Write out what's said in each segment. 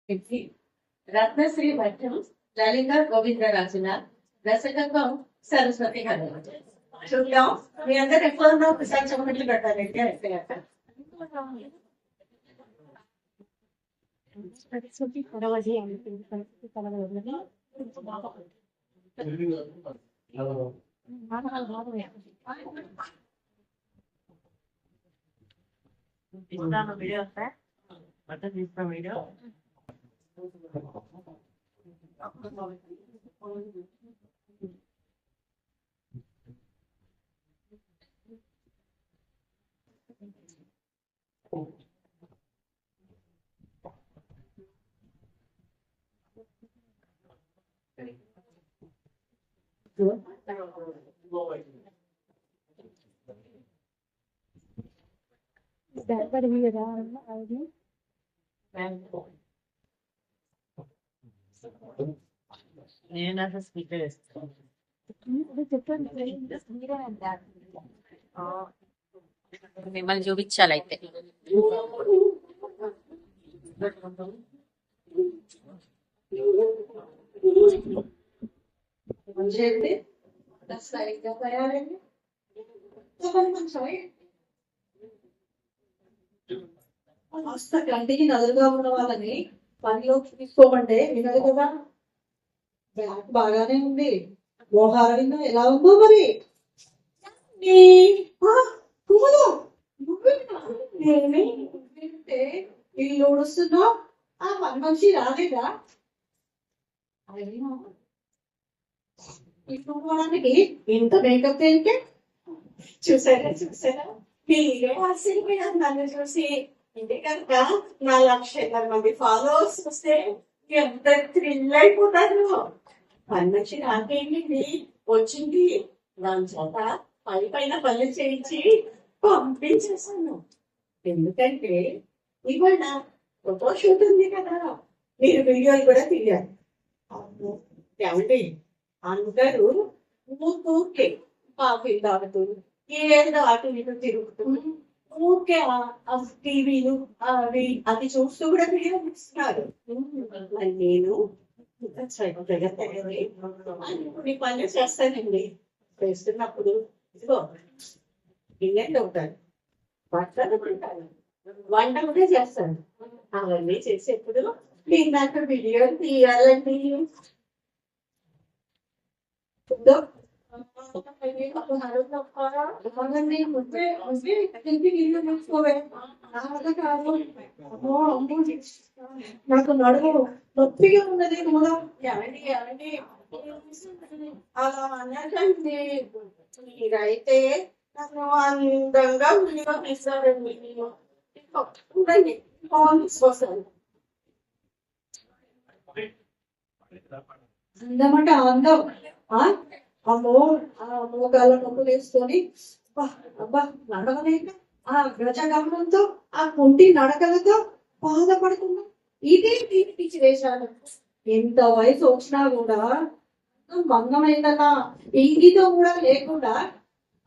రత్నశ్రీ భట్టం లలిత గోవిందరాజుల దర్శకత్వం సరస్వతి గారు. చూద్దాం మీ అందరు ఎప్పుడు ఒకసారి చెప్పట్లు కట్టాలంటే అయిపోయాక వీడియో బట్టలు తీసుకున్న వీడియో నేను అసలు స్పీకర్ ఇస్తాను మిమ్మల్ని చూపించాలి అయితే కంటికి నదులుగా ఉన్న వాళ్ళని పనిలోకి తీసుకోమంటే వినదు కదా. బ్యాక్ బాగానే ఉంది, మోహారం ఎలా ఉందో మరి. ఇల్లు ఊడుస్తున్నావు, ఆ పని మనిషి రాలేదా? ఇట్టుకోవడానికి ఇంత మేకప్ దేనికే? చూసారా మీరే ఆశ్చర్యపోయారు నన్ను చూసి. ఇంటి కనుక 4,00,000 మంది ఫాలోవర్స్ వస్తే ఎంత థ్రిల్ అయిపోతారు. పని మనిషి రాకేంటి వచ్చింది, దాని చేత పైన పనులు చేయించి పంపించేసాను. ఎందుకంటే ఇవాళ ఫోటో షూట్ ఉంది కదా, మీరు వీడియోలు కూడా తీయాలి. ఏమండి అందరూ ఊరికే కాఫీ తాగుతూ ఏదో అటు ఇటు తిరుగుతూ ఊరికే టీవీలు అవి అది చూస్తూ కూడా వీడియో ఇస్తున్నారు. నేను కొన్ని పనులు చేస్తానండి. చేస్తున్నప్పుడు ఇదిగో గిన్నెలు ఉంటాను, బట్టలు ఉంటాను, వంట కూడా చేస్తాను. అవన్నీ చేసేప్పుడు నేను నాకు వీడియో తీయాలండి. నాకు నడుము నొప్పిగా ఉన్నది కూడా. ఏమండి అలా అనకండి, మీరైతే నన్ను అందంగా వినియోగిస్తారండి. ఉండండి వస్తాను. అందమంటే అందం అమ్మో మోకాళ్ళ నొప్పులు వేసుకొని అబ్బా నడవలేక ఆ గజగమనంతో ఆ కుంటి నడకలతో బాధపడుతున్నా. ఇదే పిచ్చి వేశాను. ఎంత వయసు వచ్చినా కూడా భంగమైందన్నా ఇంగితో కూడా లేకుండా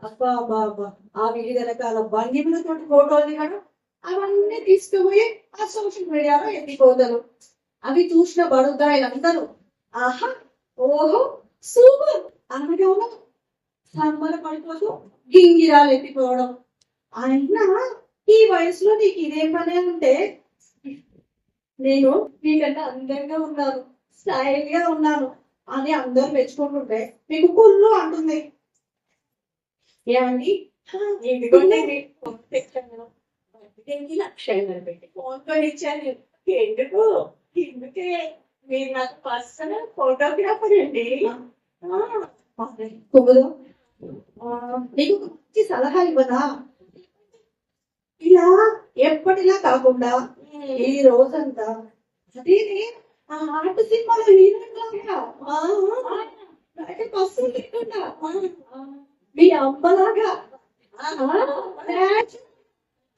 అబ్బా అబ్బా అబ్బా ఆ వివిధ రకాల బండిలతో ఫోటోలు దిగడం, అవన్నీ తీసుకుపోయి ఆ సోషల్ మీడియాలో ఎత్తిపోతారు. అవి చూసిన బడుద్దాయిలందరూ ఆహా ఓహో సూపర్ అనగా సంబర పడిపోతూ గింగిరాలు ఎత్తిపోవడం. అయినా ఈ వయసులో నీకు ఇదే పనే ఉంటే నేను నీకంటే అందంగా ఉన్నాను, స్టైల్ గా ఉన్నాను అని అందరూ మెచ్చుకుంటుంటే మీకు కుళ్ళు అంటుంది. ఏమండి ఇదిగోండి 1,00,000 పెట్టి ఫోన్ కొనిచ్చాను. ఎందుకు ఇందుకే మీరు నాకు పర్సనల్ ఫోటోగ్రాఫర్ అండి. నీకు మంచి సలహా ఇవ్వనా? ఇలా ఎప్పటిలా కాకుండా ఈ రోజంతా అదే ఆట సినిమాలో హీరోయిన్ బస్సులు లేకుండా మీ అమ్మలాగా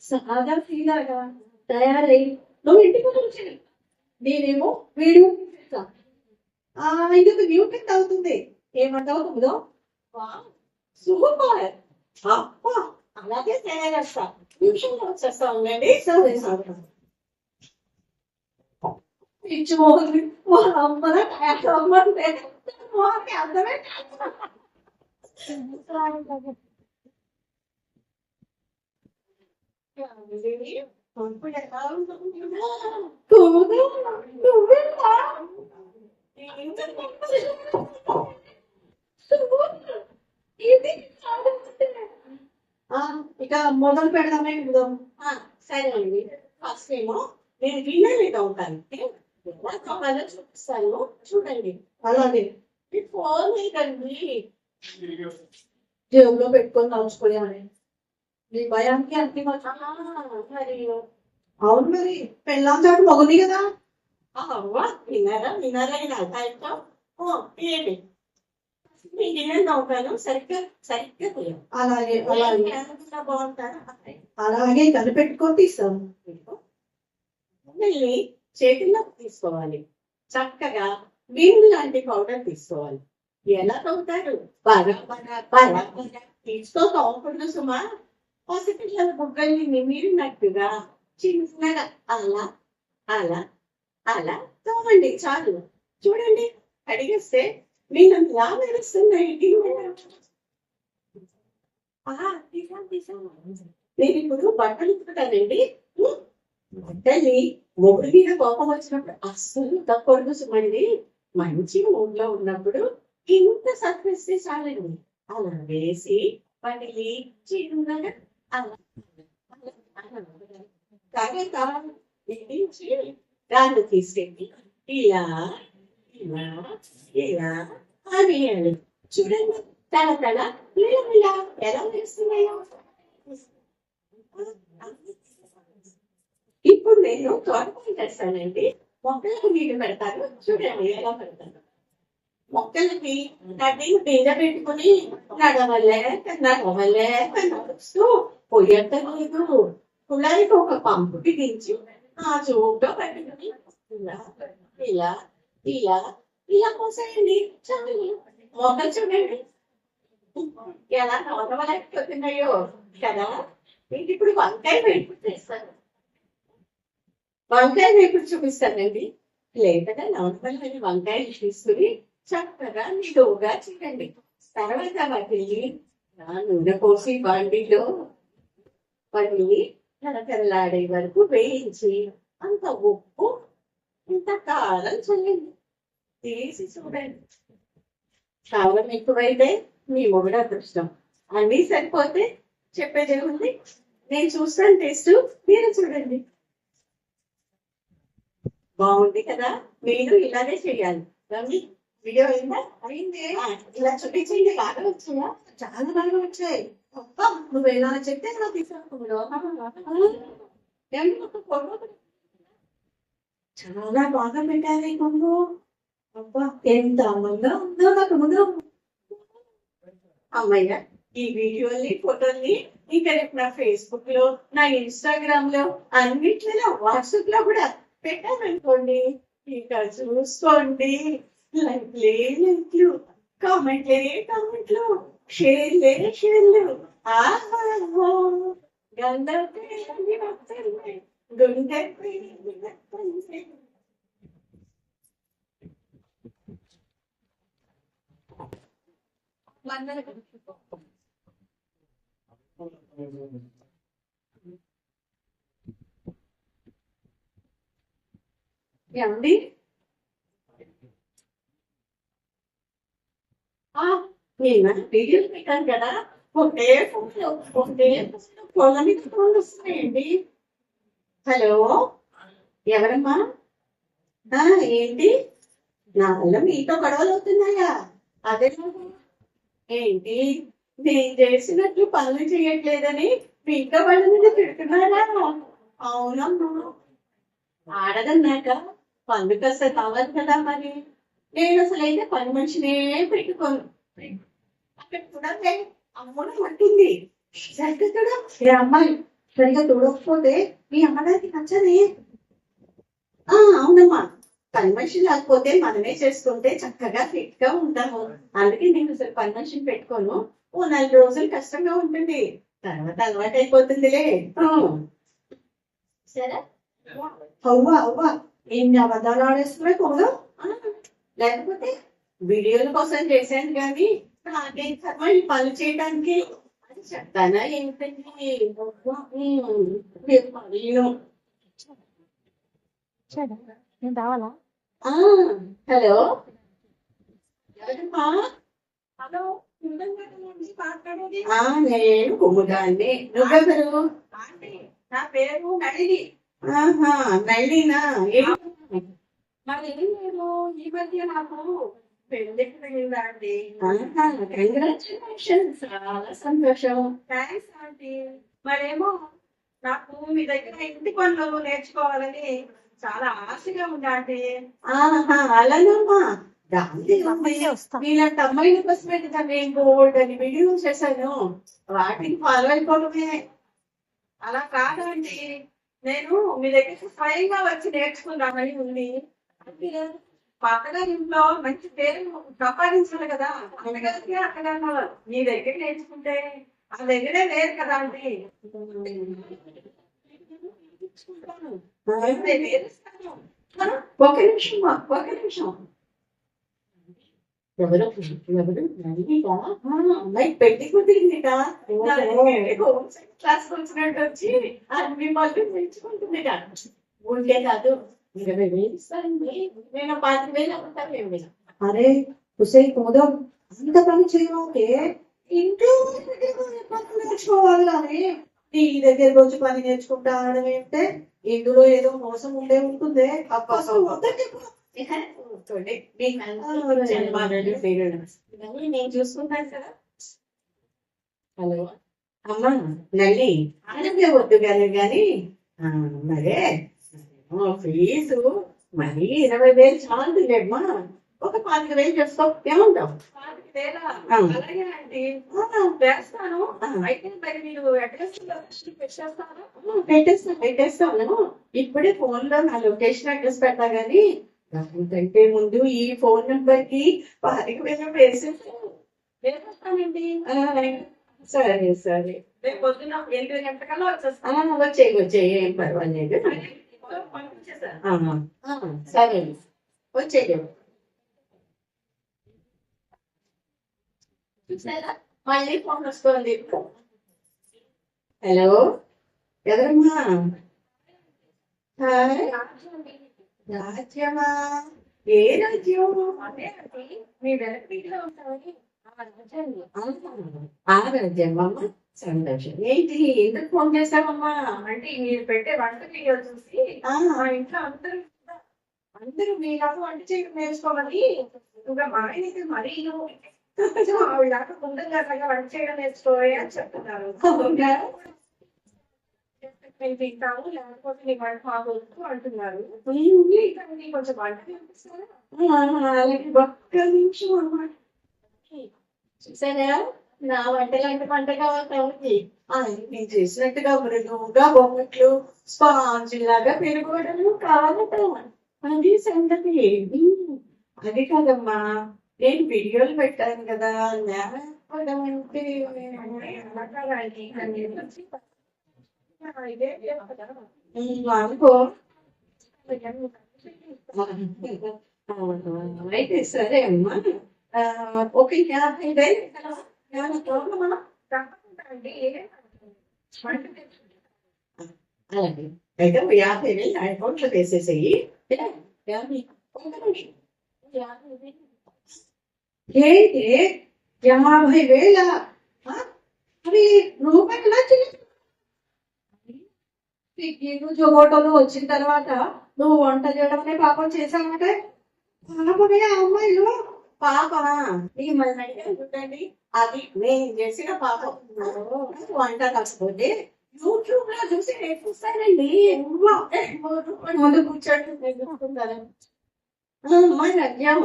సాగా ఫీలాగా తయారై నువ్వు ఇంటికి వచ్చి నేనేమో వీడియో ఇంకొక న్యూటన్ అవుతుంది. ఏమంటావు తమ్ముదో? సూపర్ అప్ప అలాగే తయారేస్తా, నిమిషంలో వచ్చేస్తా ఉండండి. సరే సరే పిచ్చి మోహన్ వాళ్ళ అమ్మల అమ్మంటే మోహన్కి అర్థమే ఇప్పుడు ఎలా ఉంటుంది నువ్వేనా ఇది ఇక మొదలు పెడదామే విధం సరే అండి ఫస్ట్ ఏమో నేను వినలేదు అవుతానికి ఎలా కావాలో చూపిస్తాను చూడండి అలాగే ఈ ఫోన్ ఏంటండి జేబులో పెట్టుకొని దాచుకోలేమని నీ భయానికి అన్ని మరి అవును మరి పెళ్ళాం చాటు మగుంది కదా అవ్వా విన్నారా విన్నారా నేను అర్థం ఏంటి మీకు ఏమైనా అవుతాను సరిగ్గా సరిగ్గా అలాగే అలాగే బాగుంటారా అలాగే కనిపెట్టుకొని తీస్తాను మళ్ళీ చేతుల్లో తీసుకోవాలి చక్కగా భీము లాంటి పౌడర్ తీసుకోవాలి ఎలా తవ్వుతారు బాగా బాగా బాగా బాగా తీసుకో తవ్వకుండా సుమా పసిపిల్లల బుగ్గల్ని నిమిరినట్టుగా చిన్నగా అలా అలా అలా తవ్వండి చాలు చూడండి అడిగేస్తే నేను ఎలా మెరుస్తున్నాయి నేను ఇప్పుడు బట్టలు ఉతుకుతానండి బట్టల్ని మొగుడు మీద కోపం వచ్చినప్పుడు అస్సలు తప్పకూడదు సుమండి మంచి మూడ్లో ఉన్నప్పుడు ఇంత సర్ఫేస్తే చాలండి అలా వేసి వాటిని చిన్నగా అలా తర్వాత దాన్ని తీసుకెళ్ళి ఇలా ఇలా ఇలా అనేయాలి చూడండి తల తల ఇలా ఎలా వేస్తున్నాయో ఇప్పుడు నేను తోటపని చేస్తానండి మొక్కలకు నీళ్లు పెడతాను చూడండి ఎలా పెడతాను మొక్కలకి నడిని బీజ పెట్టుకుని నడవలే నడుస్తూ పొయ్యలేదు కుళాయికి ఒక పంపు బిగించి ఆ చూపుగా పెట్టుకుని ఇలా ఇలా ఇలా ఇలా పోసేయండి చాలు మొక్కలు చూడండి ఎలా నడవలేకపోతున్నాయో కదా మీకు ఇప్పుడు వంకాయ వేపుడు చేస్తాను వంకాయ వేపుడు చూపిస్తానండి లేకపోతే నవనపల్లి వంకాయలు తీసుకుని చక్కగా నిలువుగా చేయండి తర్వాత వాటిని నూనె పోసి బండిలో వాటిని కరకరలాడే వరకు వేయించి అంత ఉప్పు ఇంత కారం చేయండి తీసి చూడండి కారం ఎక్కువైతే మీ మొగుడు అదృష్టం అన్నీ సరిపోతే చెప్పేది ఏముంది నేను చూస్తాను టేస్ట్ మీరు చూడండి బాగుంది కదా మీరు ఇలాగే చేయాలి రవి వీడియో అయిందా అయింది ఇలా చూపించండి బాగా వచ్చాయా చాలా బాగా వచ్చాయి నువ్వు ఎలా చెప్తే నాకు చాలా బాగా పెట్టాలి కొంగు అబ్బా ఎంత అందంగా ఉందో నాకు ముందు అమ్మయ్య ఈ వీడియోని ఫోటోల్ని ఇంకా రేపు నా ఫేస్బుక్ లో నా ఇన్స్టాగ్రామ్ లో అన్నిట్లో వాట్సాప్ లో కూడా పెట్టాను అనుకోండి ఇక చూసుకోండి లైక్లే లైక్లు కామెంట్లే కామెంట్లు షేర్లే షేర్లు గుండె ఏమండి నేను వీడియోలు పెట్టాను కదా ఒకటే ఫోన్ల మీద ఫోన్లు వస్తున్నాయండి హలో ఎవరమ్మా ఏంటి నా వల్ల మీతో గొడవలు అవుతున్నాయా అదే ఏంటి నేను చేసినట్లు పనులు చేయట్లేదని మీతో వాళ్ళ మీద తిడుతున్నారా అవునమ్మా ఆడదన్నాక పనులు కాస్త కావాలి కదా మరి నేను అసలు అయితే పని మనిషినే పెట్టుకోను అక్కడ చూడండి అమ్మడం అంటుంది సరిగ్గా చూడ ఏ అమ్మాయి సరిగ్గా చూడకపోతే మీ అమ్మడానికి నచ్చదే అవునమ్మా పని మనిషి లేకపోతే మనమే చేసుకుంటే చక్కగా ఫిట్ గా ఉంటాము అందుకే నేను అసలు పని మనిషిని పెట్టుకోను ఓ 4 రోజులు కష్టంగా ఉంటుంది తర్వాత అలవాటు అయిపోతుందిలే సరే అవ్వా అవ్వా ఇన్ని అబద్ధాలు ఆడేస్తున్నాయి కూడా. లేకపోతే వీడియోల కోసం చేశాను కానీ నాకేం కర్మ ఈ పనులు చేయడానికి అని చెప్తానా ఏంటండి. మరీను. నేను రావాలా? ఆ, హలో ఎవరమ్మా? హలో, మాట్లాడేది నేను కుముదాన్ని. నువ్వెవరు? నా పేరు నళిని. ఆహా, నళినా? మరి నేను ఈ మధ్య నాకు పెళ్ళికి వెళ్ళిందండి. కంగ్రాచులేషన్స్, చాలా సంతోషం. Thanks aunty. మరేమో నాకు మీ దగ్గర ఇంటి పనులు నేర్చుకోవాలని చాలా ఆశగా ఉందండి. ఆహా, అలానమ్మా. దానికి మీలాంటి అమ్మాయిల కోసమే కదా నేను గోల్డ్ అని వీడియో చేశాను. వాటిని ఫాలో అయిపోవడమే. అలా కాదండి, నేను మీ దగ్గరికి స్వయంగా వచ్చి నేర్చుకుందామని ఉంది. పక్కన ఇంట్లో మంచి పేరు సంపాదించాలి కదా, అందుకని అక్కడ మీ దగ్గర నేర్చుకుంటే ఆ దగ్గరే లేదు కదా అండి. ఒక నిమిషం, ఒక నిమిషం. ఎవరు ఎవరు నడిగా అమ్మాయి పెళ్లి కుదిరిందిగా. హోమ్ సైన్స్ క్లాస్ వచ్చినట్టు వచ్చి అన్ని వాళ్ళు నేర్చుకుంటుంది. ఉండే కాదు 20,000 ఇస్తారండి. నేను 5,000 అమ్ముతాను. అరే హుసే కుముదం, అంత పని చేయమంటే ఇంట్లో పనులు నేర్చుకోవాలి కానీ నీ దగ్గర వచ్చి పని నేర్చుకుంటా అనడం ఏంటంటే ఇందులో ఏదో మోసం ఉండే ఉంటుంది. నేను చూసుకుంటాను కదా. హలో అమ్మా నల్లి, ఆనందే వద్దు కానీ మరే ఫీజు మరి 20,000 చాలులేమ్మా. ఒక 5,000 చేస్తావు, ఏమంటావు? అలాగే అండి, వేస్తాను. అయితే మరి మీరు అడ్రస్ పెట్టేస్తాను. ఇప్పుడే ఫోన్ లో నా లొకేషన్ అడ్రస్ పెడతా గానీ దానికంటే ముందు ఈ ఫోన్ నెంబర్ కి 5,000 వేసేస్తానండి. సరే సరే, రేపు పొద్దున్న 8 గంటలకల్లా వచ్చేస్తాను. వచ్చేయి, ఏం పర్వాలేదు. సరే వచ్చేయ్. చూసారా మళ్ళీ ఫోన్ వస్తుంది. హలో ఎవరమ్మా? రాజ్యమా? ఏ రాజ్యం? మీ వెనకలో ఉంటామని ఆ రాజ్యమా? సంతోషం. ఏంటి ఎందుకు ఫోన్ చేశామమ్మా? అంటే మీరు పెట్టే వంట వీడియో చూసి మా ఇంట్లో అందరూ మీలాగా వంట చేయడం నేర్చుకోమని, ఇంకా మా ఆయనకి మరీ ఆవిడలాగా ముందుగా వంట చేయడం నేర్చుకోవాలి అని చెప్తున్నారు. మేము తింటాము, లేకపోతే నీ వంట బాగోదు అంటున్నారు. కొంచెం వంట ఒక్క నిమిషం అన్నమాట. చూసారా నా వంటలాంటి వంట కావాలి. నేను చేసినట్టుగా మృదువుగా బొమ్మట్లు స్పాంజ్ లాగా పెరుగుబడులు కావాలట. అది సంగతి. అది కాదమ్మా, నేను వీడియోలు పెట్టాను కదా, అనుకో. అయితే సరే అమ్మా, ఒక 50,000 అలాగే అయితే 50,000 నా అకౌంట్లో వేసేసేయి. ఏంటి 50,000? అవి రూపాయలు నువ్వు జొమాటోలో వచ్చిన తర్వాత నువ్వు వంట చేయడం అనే పాపం చేశావంటే పాపమే ఆ అమ్మాయిలు. పాప చూడండి, అది నేను చేసిన పాపం వంట కాకపోతే యూట్యూబ్ లో చూసి నేర్పిస్తానండి. ముందు కూర్చోండి, నేర్చుకుంటాను. మరి అజ్ఞాం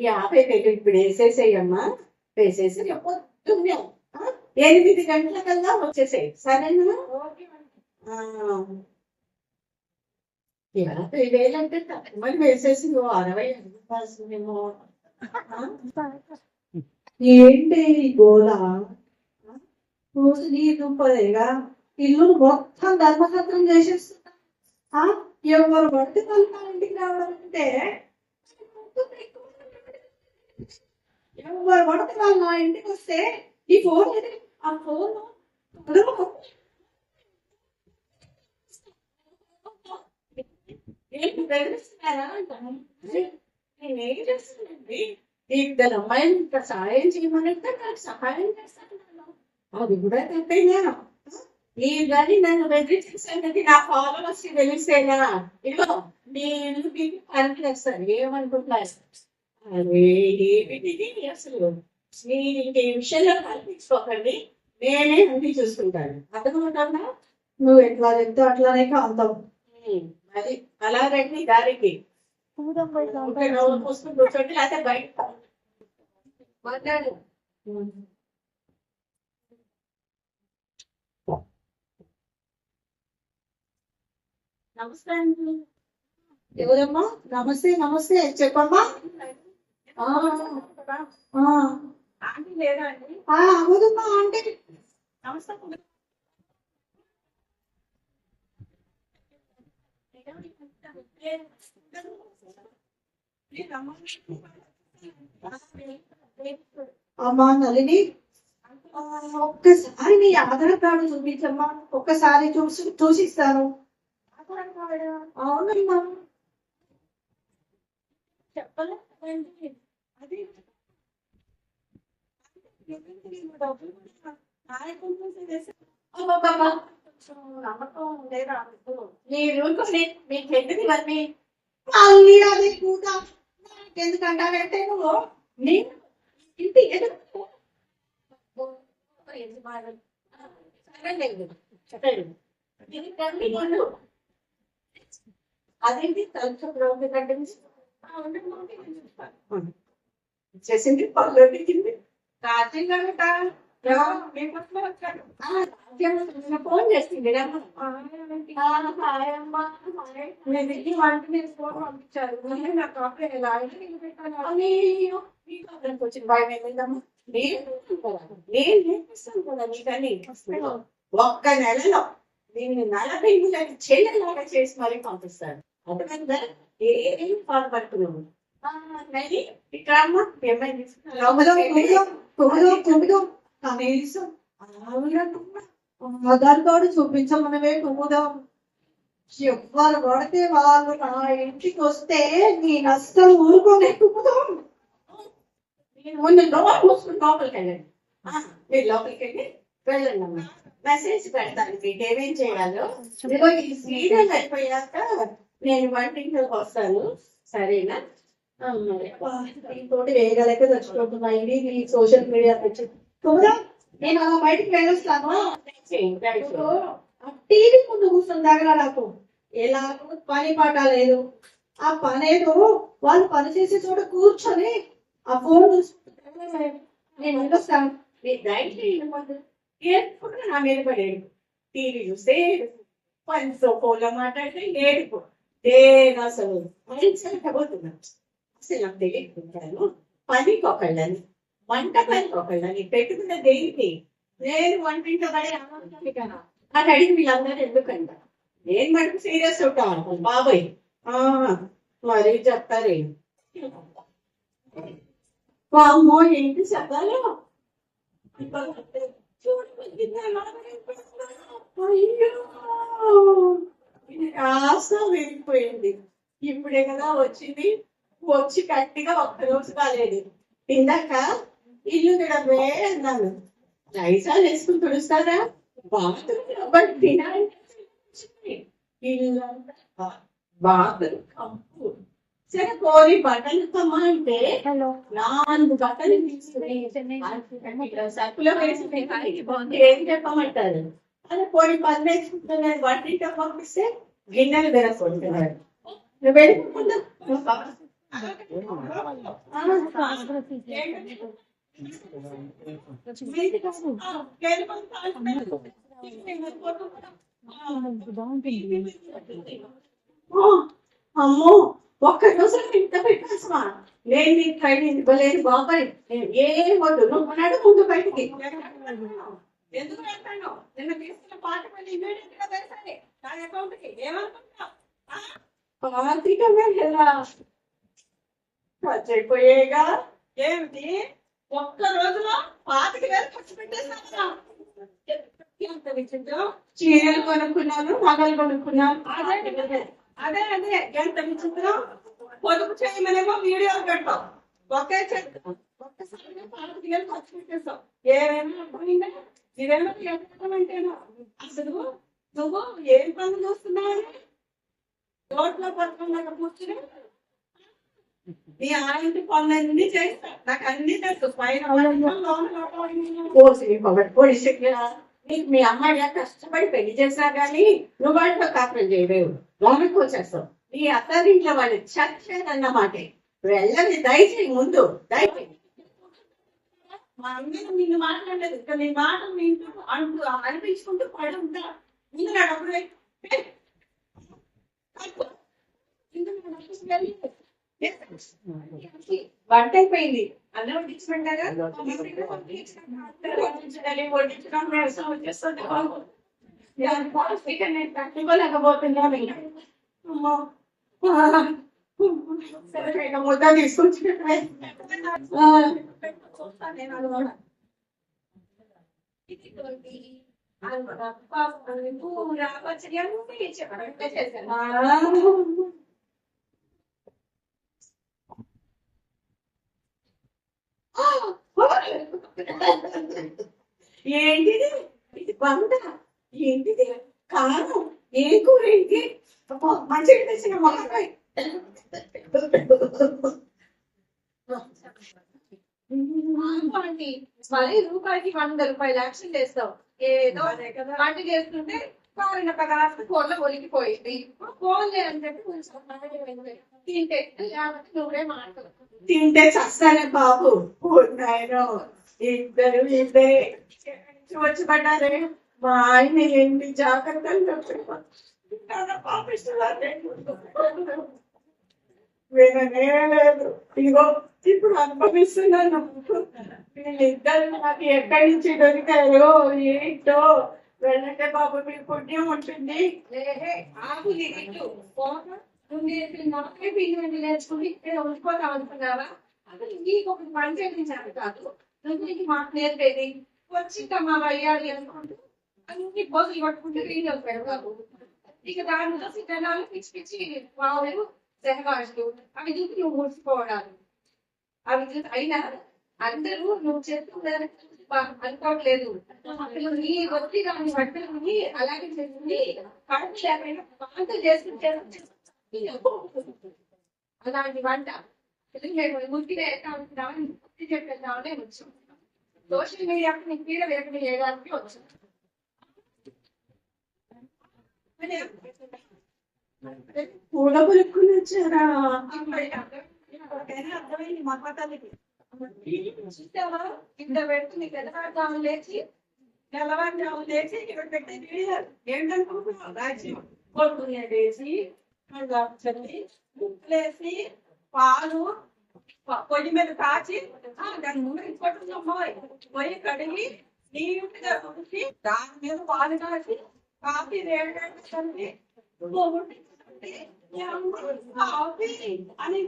50,000 ఇప్పుడు వేసేసేయమ్మా. వేసేసి పొద్దున్నే 8 గంటలకల్లా వచ్చేసేయి, సరేనా? 50,000 అంటే మరి వేసేసి 60,000 ఏంటి గోలా? రోజు నీ దుంపదేగా ఇల్లు మొత్తం ధర్మసత్రం చేసేస్తున్నా. ఆ, ఎవరు పడితే వాళ్ళు నా ఇంటికి రావాలంటే ఎవరు పడితే వాళ్ళు నా ఇంటికి వస్తే ఈ ఫోన్ ఏది? ఆ ఫోన్ ఏంటి బెదిరిస్తున్నారా అంటాను. నేనేం చేస్తానండి? ఇద్దరు అమ్మాయిలు ఇంకా సహాయం చేయమనంటే నాకు సహాయం చేస్తాను. అది కూడా తప్పేనా? మీరు కానీ నన్ను బెదిరించేసరికి నా ఫాలోవర్స్ తెలిసేనా? ఇదిగో మీ ఇల్లు మీకు పని చేస్తారు ఏమనుకుంటున్నారు? అరే ఏమిటి అసలు మీరు ఇంక ఈ విషయంలో కల్పించుకోకండి, నేనే అన్ని చూసుకుంటాను. అర్థమవుతుందా? నువ్వు ఎట్లా చెప్తే అట్లానే కాంతావు. మరి అలా రండి దారికి. నవ్వు పూసుకుని కూర్చోండి, లేకపోతే బయట మాట్లాడు. నమస్తే అండి. ఎవరమ్మా? నమస్తే నమస్తే చెప్పమ్మా. ఆంటీ లేదా అండి? అవుదమ్మా ఆంటీ. నమస్తే. అమ్మా నలిని, ఒక్కసారి నీ ఆధార్ కార్డు చూపించమ్మా. ఒక్కసారి చూసిస్తాను. అవునమ్మా చెప్పలేదండి. అది నమ్మకం ఉండేదా మీరు మీకు ఎందుకు ఇవన్నీ? మళ్ళీ అది కూడా ఎందుకంటానంటే నువ్వు నేను ఇంటి ఎదురు అదేంటి తలుపు కంటే చేసింది పనులు కింది రాజ్యంగా ఫోన్ చేసింది వంట ఫోన్ పంపించారు. నా కాపీ ఎలా వచ్చిన భయం ఏమైందమ్మా? నేను నేర్పిస్తాను కదా నీకని. ఒక్క నెలలో దీన్ని 40 చెల్లెలాగా చేసి మరీ పంపిస్తాను. అర్థమైందా? ఏం బాధపడుతున్నాము. ఆధార్ కార్డు చూపించమనవే కుముదాం. ఎవ్వరు పడితే వాళ్ళు నా ఇంటికి వస్తే నేను అస్సలు ఊరుకోనే కుముదాం. ముందు లోపలికి వెళ్ళండి. మీరు లోపలికి వెళ్ళి వెళ్ళండి అమ్మా. మెసేజ్ పెడతాను మీకు ఏమేం చేయాలో. ఈ సీరియల్ అయిపోయాక నేను వంటింట్లోకి వస్తాను, సరేనా? ఇంకోటి వేయగలక చచ్చిపోతున్నా. ఇది సోషల్ మీడియా కూడా నేను అలా బయటికి వెళ్ళొస్తాను. టీవీ ముందు కూర్చుందాగా నాకు ఎలా పని పాట లేదు. ఆ పనేదో వాళ్ళు పని చేసే చోట కూర్చొని ఆ ఫోన్ చూసుకుంటే నేను వెళ్ళొస్తాను. ఎప్పుడు నా మీద పడేది టీవీ చూస్తే పనితో ఫోన్లో మాట్లాడితే ఏడుపు దేని అసలు పోతున్నా. అసలు నాకు తెలియకుంటాను. పనికి ఒకళ్ళని వంట పనికి ఒకళ్ళని పెట్టుకున్న దేనికి నేను వంటింట్లో పడే కదా అని అడిగి వీళ్ళందరూ ఎందుకంట. నేను మటుకు సీరియస్ ఉంటాను బాబాయ్. మరి చెప్తారే అమ్మో ఏంటి చెప్పాలో ఆశ వెళ్ళిపోయింది. ఇప్పుడే కదా వచ్చింది. వచ్చి గట్టిగా ఒక్కరోజు కాలేదు. ఇందాక ఇల్లు తిడమే అన్నాను. రైసాలు వేసుకుని తుడుస్తారా? బాత్రూమ్ బాత్రూమ్ కంపు. సరే కోరి బట్టలు కమ్మా అంటే 4 బట్టలు తీసుకుని సరుకులో వేసి ఏం చెప్పమంటారు? అదే పోయి పని వేసుకుంటున్నది వంటింట్లో పంపిస్తే గిన్నెలు వెరకుంటున్నారు. నువ్వు వెళ్ళకుండా అమ్మో ఒక్కరోజు ఇంత పెట్టాల్సమా? నేను నీకు ట్రైనింగ్ ఇవ్వలేదు బాబాయ్. నేను ఏం వద్దు, నువ్వు ఉన్నాడు ముందు బయటికి. ఎందుకు వెళ్తాను? నిన్న తీసుకున్న పాట మళ్ళీ ఇమీడియట్ గా వేసాలి నా అకౌంట్ కి. ఏమనుకుంటున్నావు? పాతిక వేల ఖర్చు అయిపోయేగా. ఏమిటి ఒక్క రోజులో 25,000 ఖర్చు పెట్టేశారా? ఎంత విచిత్రం. చీరలు కొనుక్కున్నాను, నగలు కొనుక్కున్నాను. అదే ఎంత విచిత్రం. పొదుపు చేయమనేమో వీడియోలు పెట్టాం, ఒకే చెట్టు ఒక్కసారిగా 25,000 ఖర్చు పెట్టేస్తాం. ఏమైనా అర్థమైందా? ఇదేమో ఎక్కడంటేనా అసలు నువ్వు ఏం పనులు చూస్తున్నావు? రోడ్లో పట్టుకున్నాక కూర్చుని నీ ఆంటి పనులన్నీ చేస్తా, నాకు అన్ని తెలుసు. పైన నీకు మీ అమ్మాయి కష్టపడి పెళ్లి చేసినా కానీ నువ్వు వాళ్ళతో కాపురం చేయలేవు, లోనికి వచ్చేస్తావు. నీ అత్తారింట్లో వాళ్ళు చచ్చేదన్నమాట. వెళ్ళని దయచేయి, ముందు దయచేయి. మా అమ్మ నిన్ను మాట్లాడలేదు, ఇంకా నీ మాట వింటూ అంటూ అనిపించుకుంటూ పడి ఉంటా. ముందు నా డబ్బులు వంట అయిపోయింది, అన్నం వడ్డించమంటారా? వడ్డించడం నీరసం వచ్చేస్తుంది. నేను తట్టుకోలేకపోతున్నాను. అమ్మో, సరే ముద్ద తీసుకొచ్చి చూస్తాను నేను. అనుకోవడం పూర పచ్చడి అన్నీ చేశాను. ఏంటిది? ఇది బంద, ఏంటిది? కారం, ఏ కూర ఇది? మంచిగా తెచ్చిన మొక్కకాయ. మరి రూపాయికి 100 రూపాయలు యాక్షన్ చేస్తావు. ఏదో వంట చేస్తుంటే కారిన పదార్థం ఫోన్లో ఒలికిపోయింది. ఫోన్లే అని చెప్పి కొంచెం తింటే నువ్వే మాట్లాడు. తింటే చస్తానే బాబు. నాయనో, ఇద్దరే వచ్చి పడ్డారే. మా ఆయన ఏంటి జాగ్రత్తలు విననే లేదు. ఇదిగో ఇప్పుడు అనుభవిస్తున్నాను. వీళ్ళిద్దరు నాకు ఎక్కడి నుంచి దొరికారో ఏంటో. వెళ్ళంటే బాబు, మీ పుణ్యం ఉంటుంది. ఆకు నువ్వు నాకే పిండి నేర్చుకుని ఇక్కడ ఉండిపోతావు అనుకున్నావా? అసలు నీకు ఒక పని చేయించాను కాదు, నువ్వు నీకు మాకు నేర్పేది. వచ్చిందమ్మా వయ్యాలి అనుకుంటూ అన్ని పోతులు పట్టుకుంటే వీడియోలు పెడతావు. ఇక దానిలో సిద్ధనాలు పిచ్చి పిచ్చి వావులు సెహవాజులు అవి చూసి నువ్వు ముడిచిపోవడాలు. అవి చూసి అయినా అందరూ నువ్వు చేస్తున్న అనుకోవట్లేదు. అసలు నీ వచ్చి దాని బట్టలు అలాగే చేస్తుంది. కడుపు లేకపోయినా వాంతులు చేసుకుంటే అలాంటి వంట ముట్టిగా ఎట్లా ఉంటున్నామని ముట్టి చెప్పేద్దామనే వచ్చాం. సోషల్ మీడియాకి నీకు పీడ వేయకుండా చేయడానికి వచ్చాం. పూల పులుక్కుని వచ్చారా? అర్థమైంది మా పతాలకి. చూసావా, ఇంత పెడుతుంది తెల్లవారుజాము లేచి ఇక్కడ పెట్టేది ఏంటనుకుంటున్నావు? రాజ్యం కొడుకునే వేసి ఉప్పులేసి పాలు పొయ్యి మీద కాచి దాని ముందు ఇంకొట్టున్నామో పొయ్యి కడిగి నీట్గా ఉడికి దాని మీద పాలు కాచి కాఫీ వేడి అని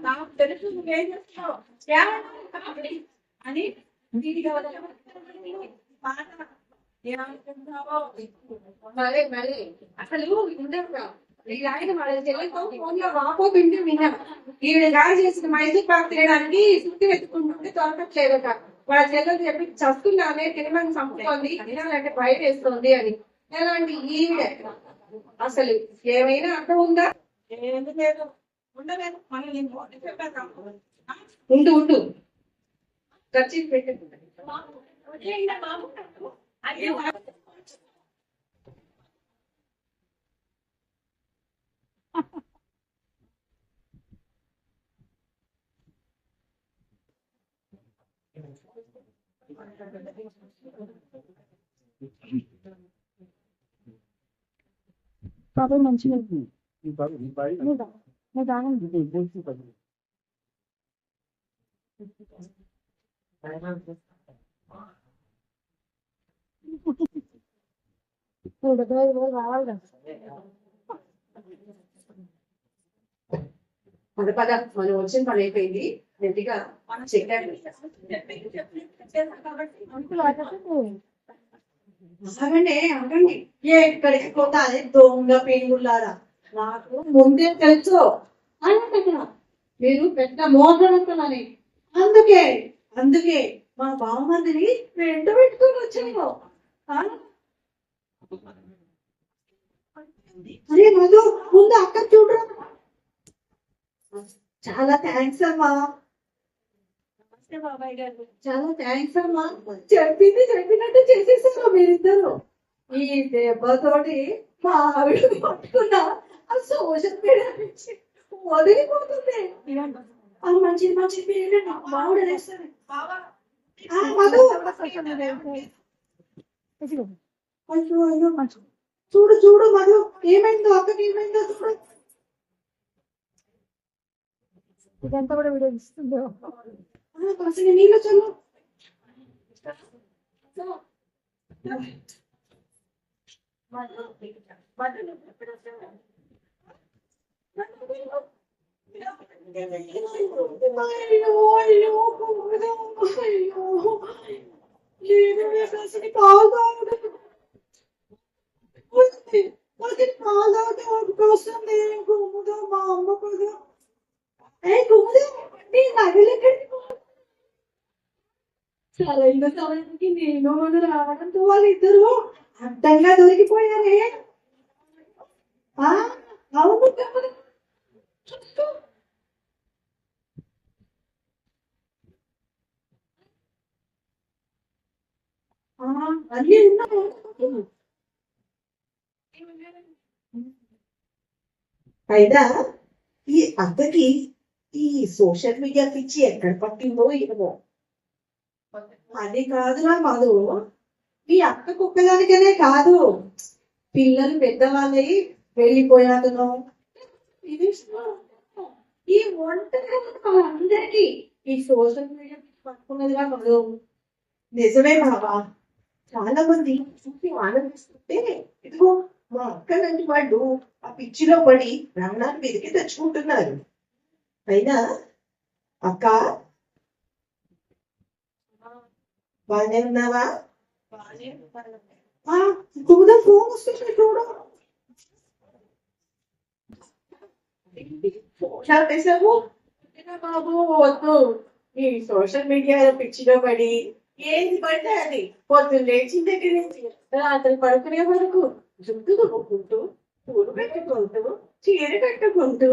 నాకు తెలుసు నువ్వేం చేస్తావు అని మళ్ళీ అసలు ఆయన వాళ్ళ చెల్లెతో ఫోన్ లో వాపో పిండి విన్నాం. ఈవిడ గాలి చేసిన మైసూర్ పాక్ తినడానికి సుత్తి వెతుకుంటుంటే దొరకట్లేదట. వాళ్ళ చెల్లెలు చెప్పి చస్తున్నానే తినమని చంపుతోంది, తినాలంటే బయట వేస్తుంది అని. ఎలాంటి ఈవిడ అసలు ఏమైనా అర్థం ఉందా? ఉండలేదు. మళ్ళీ నేను చెప్పాను. ఉండు ఖర్చు పెట్టింది. బాబాయ్ మంచిగా రావాలి కదా. పద పద మనం వచ్చిన పని అయిపోయింది. గట్టిగా మనం చెక్కాడు అంకుల్ ఆగండి. ఆగండి ఆగండి. ఎక్కడికి పోతాది దొంగ పెనుగులారా. నాకు ముందే తెలుసు అనుకున్నా మీరు పెద్ద మోసడుతున్నారని. అందుకే అందుకే మా బావమందిని వెంట పెట్టుకొని వచ్చాను. ఆ? అరే మధు ముందు అక్క చూడరా. చాలా థ్యాంక్స్ అమ్మా. నమస్తే బాబాయ్ గారు. చాలా థ్యాంక్స్ అమ్మా. చెప్పినట్టు చేసేసారు మీరిద్దరు. ఈ దెబ్బతోటి మా ఆవిడ పట్టుకున్న ఆ సోషల్ మీడియా నుంచి వదిలిపోతుంది. ఆ మంచిది పేరు బావుడు వేస్తారు. మధు అయ్యో అయ్యో చూడు చూడు మధు ఏమైందో అక్కకి ఏమైందో చూడు. ఇదంతా కూడా వీడియో ఇస్తుందో. కాసిన నీళ్ళు చల్లు. వస్తుంది గుమ్ముదో మా అమ్మ కుదో. సరైన సమయానికి నేను మనం రావడంతో వాళ్ళిద్దరు అడ్డంగా దొరికిపోయారే. అవును చూసుకో. అన్నీ ఉన్నాయి. అయినా ఈ అక్కకి ఈ సోషల్ మీడియా పిచ్చి ఎక్కడ పట్టిందో ఏమో. అది కాదురా మధు, ఈ అక్క కుక్కదానికనే కాదు, పిల్లలు పెద్దవాళ్ళై వెళ్ళిపోయాకనో ఇది ఈ ఒంటరి అందరికి ఈ సోషల్ మీడియా పట్టుకున్నదిగా మధు. నిజమే బాబా, చాలా మంది చూసి ఆనందిస్తుంటే ఇదిగో మా అక్క లాంటి వాళ్ళు ఆ పిచ్చిలో పడి ప్రాణాలు మీదకి తెచ్చుకుంటున్నారు. అయినా అక్క బాగానే ఉన్నావా? కుముదం ఫోన్ వస్తుంది చూడు. ఫోన్ ఆపేసావు బాబు. వద్దు, ఈ సోషల్ మీడియా పిచ్చిలో పడి ఏది పడితే అది పొద్దున్న లేచిన దగ్గర నుంచి రాత్రి పడుకునే వరకు జుట్టు దువ్వుకుంటూ పూలు పెట్టుకుంటూ చీర కట్టుకుంటూ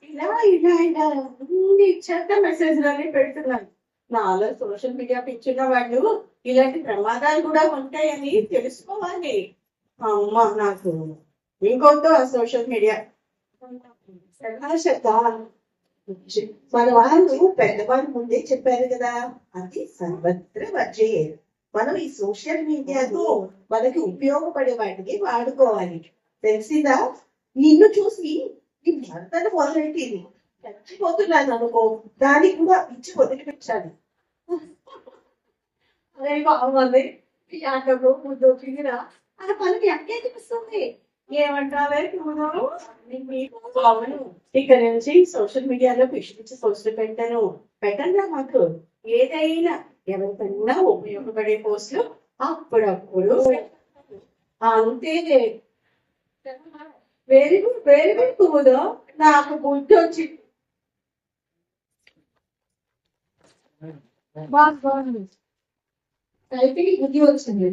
ఇలా అన్ని చెత్త మెసేజ్లన్నీ పెడుతున్నాను. నాలో సోషల్ మీడియా పిచ్చిన వాళ్ళు ఇలాంటి ప్రమాదాలు కూడా ఉంటాయని తెలుసుకోవాలి. అమ్మ నాకు ఇంకొద్దు ఆ సోషల్ మీడియా. మన వాళ్ళు పెద్దవాళ్ళు ముందే చెప్పారు కదా, అది సర్వత్ర వర్జయే. మనం ఈ సోషల్ మీడియాతో మనకి ఉపయోగపడే వాటికి వాడుకోవాలి. తెలిసిందా? నిన్ను చూసి నీ భర్తను మొదలెట్టింది చచ్చిపోతున్నాను అనుకో, దానికి కూడా ఇచ్చి వదిలిపెట్టాలి. అదే బాగుంది. దొరికిరా ఆ పనికి అక్కే చూపిస్తుంది. ఏమంటావే అవును, ఇక్కడ నుంచి సోషల్ మీడియాలో పిచ్చి పోస్టులు పెట్టండి మాకు. ఏదైనా ఎవరికైనా ఉపయోగపడే పోస్టులు అప్పుడప్పుడు అంతే. వెరీ గుడ్ కుముదో, నాకు బుద్ధి వచ్చి బాగుంది. టైపింగ్ బుద్ధి వచ్చింది.